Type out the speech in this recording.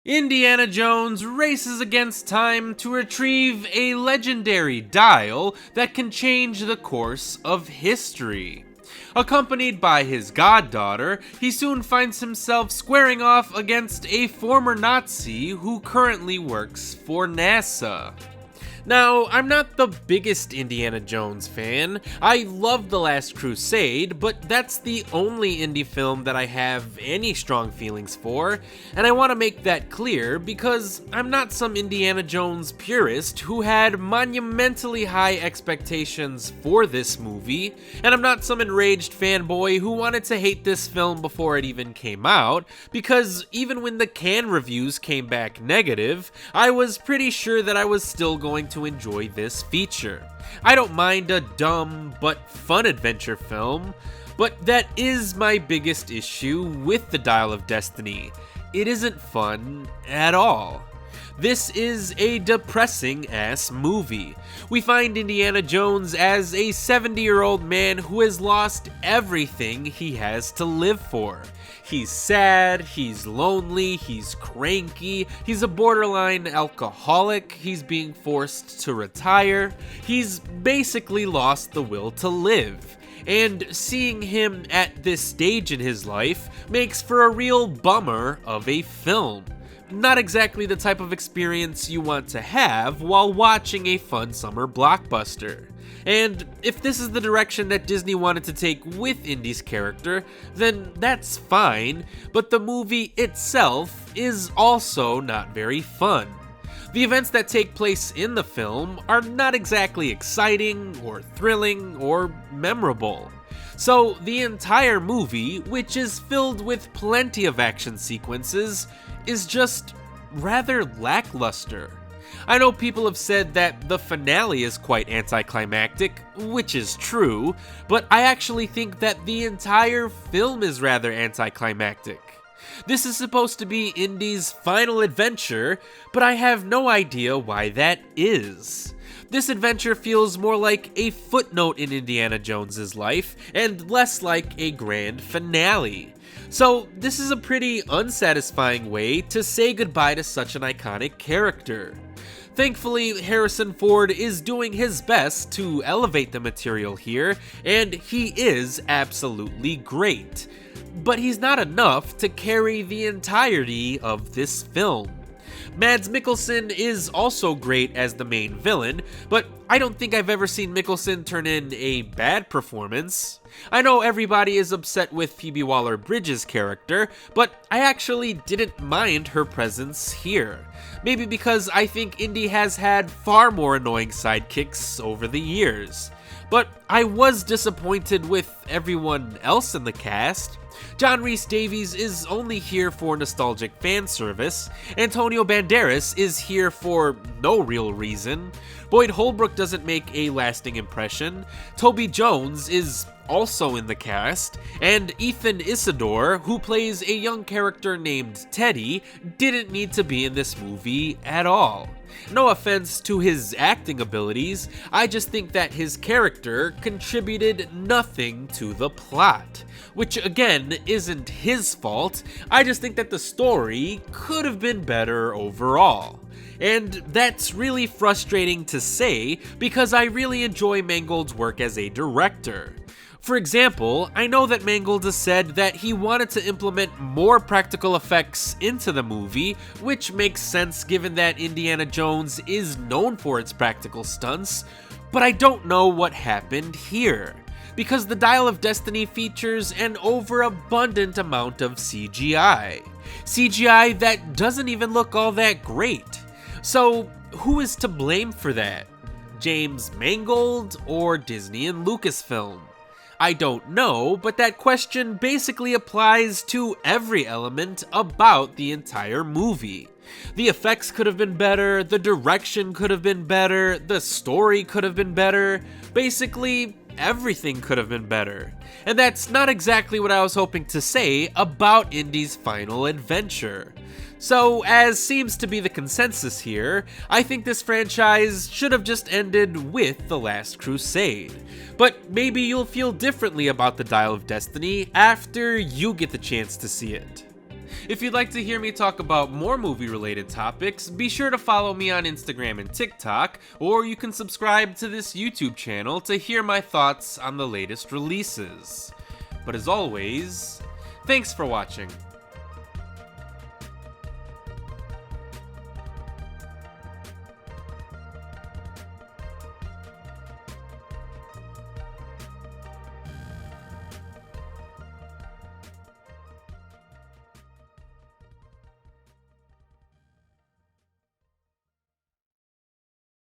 Indiana Jones races against time to retrieve a legendary dial that can change the course of history. Accompanied by his goddaughter, he soon finds himself squaring off against a former Nazi who currently works for NASA. Now, I'm not the biggest Indiana Jones fan. I love The Last Crusade, but that's the only indie film that I have any strong feelings for, and I want to make that clear because I'm not some Indiana Jones purist who had monumentally high expectations for this movie, and I'm not some enraged fanboy who wanted to hate this film before it even came out, because even when the Cannes reviews came back negative, I was pretty sure that I was still going to enjoy this feature. I don't mind a dumb but fun adventure film, but that is my biggest issue with The Dial of Destiny. It isn't fun at all. This is a depressing ass movie. We find Indiana Jones as a 70-year-old man who has lost everything he has to live for. He's sad, he's lonely, he's cranky, he's a borderline alcoholic, he's being forced to retire, he's basically lost the will to live. And seeing him at this stage in his life makes for a real bummer of a film. Not exactly the type of experience you want to have while watching a fun summer blockbuster. And if this is the direction that Disney wanted to take with Indy's character, then that's fine, but the movie itself is also not very fun. The events that take place in the film are not exactly exciting, or thrilling, or memorable. So the entire movie, which is filled with plenty of action sequences, is just rather lackluster. I know people have said that the finale is quite anticlimactic, which is true, but I actually think that the entire film is rather anticlimactic. This is supposed to be Indy's final adventure, but I have no idea why that is. This adventure feels more like a footnote in Indiana Jones's life, and less like a grand finale. So this is a pretty unsatisfying way to say goodbye to such an iconic character. Thankfully, Harrison Ford is doing his best to elevate the material here, and he is absolutely great. But he's not enough to carry the entirety of this film. Mads Mikkelsen is also great as the main villain, but I don't think I've ever seen Mikkelsen turn in a bad performance. I know everybody is upset with Phoebe Waller-Bridge's character, but I actually didn't mind her presence here. Maybe because I think Indy has had far more annoying sidekicks over the years. But I was disappointed with everyone else in the cast. John Rhys-Davies is only here for nostalgic fan service. Antonio Banderas is here for no real reason. Boyd Holbrook doesn't make a lasting impression. Toby Jones is also in the cast, and Ethan Isidore, who plays a young character named Teddy, didn't need to be in this movie at all. No offense to his acting abilities, I just think that his character contributed nothing to the plot. Which again, isn't his fault, I just think that the story could have been better overall. And that's really frustrating to say because I really enjoy Mangold's work as a director. For example, I know that Mangold has said that he wanted to implement more practical effects into the movie, which makes sense given that Indiana Jones is known for its practical stunts, but I don't know what happened here. Because the Dial of Destiny features an overabundant amount of CGI. CGI that doesn't even look all that great. So who is to blame for that? James Mangold or Disney and Lucasfilm? I don't know, but that question basically applies to every element about the entire movie. The effects could have been better, the direction could have been better, the story could have been better, basically everything could have been better. And that's not exactly what I was hoping to say about Indy's final adventure. So, as seems to be the consensus here, I think this franchise should have just ended with The Last Crusade. But maybe you'll feel differently about The Dial of Destiny after you get the chance to see it. If you'd like to hear me talk about more movie-related topics, be sure to follow me on Instagram and TikTok, or you can subscribe to this YouTube channel to hear my thoughts on the latest releases. But as always, thanks for watching.